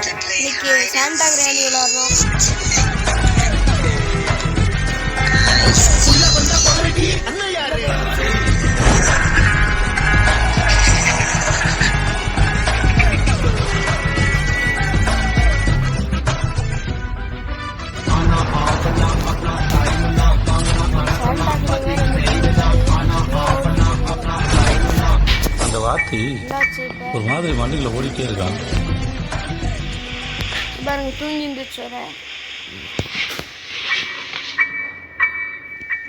இன்னைக்கு சாண்டா கிராணி விளாட்றோம். அந்த வாத்தி ஒரு மாதிரி வண்டியில் ஓடிட்டே இருக்கான். பாருங்க தூங்கி இருந்துச்சு.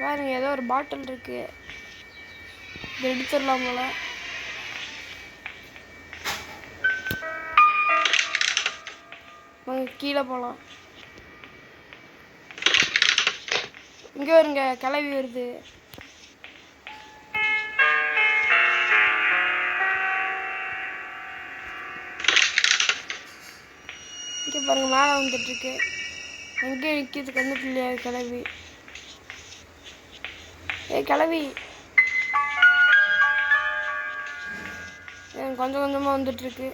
பாருங்க ஏதோ ஒரு பாட்டில் இருக்கு, இது எடுத்துடலாம் போல. கீழே போகலாம். இங்கே வருங்க, கிளவி வருது. இங்கே பாருங்க மேலே வந்துட்டுருக்கு. எங்கே நிற்கிது கண்ணுக்கு இல்லையா கிளவி? கிளவி கொஞ்சம் கொஞ்சமாக வந்துட்டுருக்கு.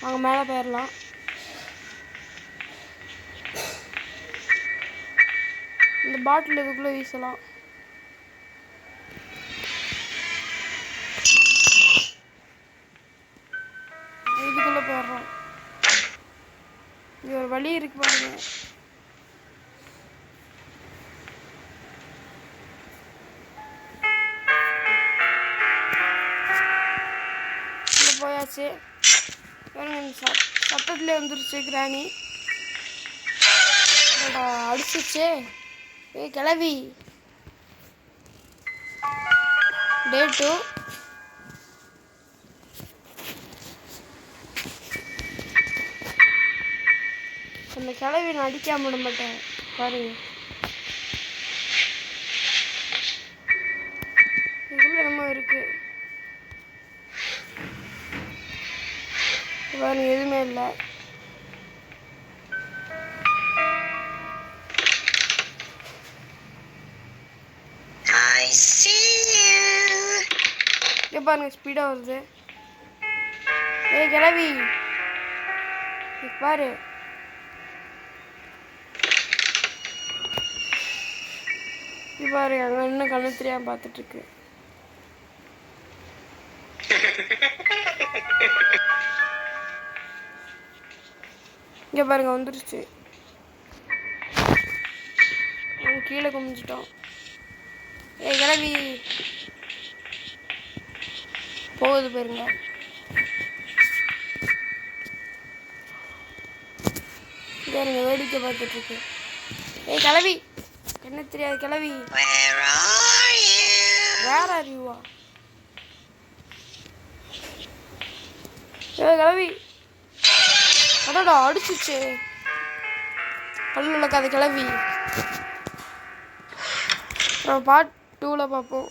அங்கே மேலே போயிடலாம். இந்த பாட்டில் இதுக்குள்ளே வீசலாம். இதுக்குள்ளே போயிடுறோம். இது ஒரு வழி இருக்கு பாருங்க. போயாச்சு. சத்தத்துலேயே வந்துருச்சு கிராணி. அடிச்சிச்சு. கிளவி டே 2. அந்த கிளவி நான் அடிக்காம விட மாட்டேன் பாருங்க. இதுக்குள்ள என்னமோ இருக்கு பாருங்க, எதுவுமே இல்லை. இங்கே பாருங்க ஸ்பீடாக வருது. கிளவி பாரு. பாரு அங்கே இன்னும் கண்ணு தெரியாம பார்த்துட்டு இருக்கு. இங்கே பாருங்க வந்துருச்சு. கீழே குமிஞ்சிட்டோம். கிளவி போகுது பாருங்க. பாருங்க வேடிக்கை பார்த்துட்டு இருக்கு. கிளவி என்ன தெரியாது கிளவி. வேற அறிவா கிளவி. அடடா அடிச்சிச்சு. பல்லு விளக்காத கிளவி. பார்ட் 2ல பார்ப்போம்.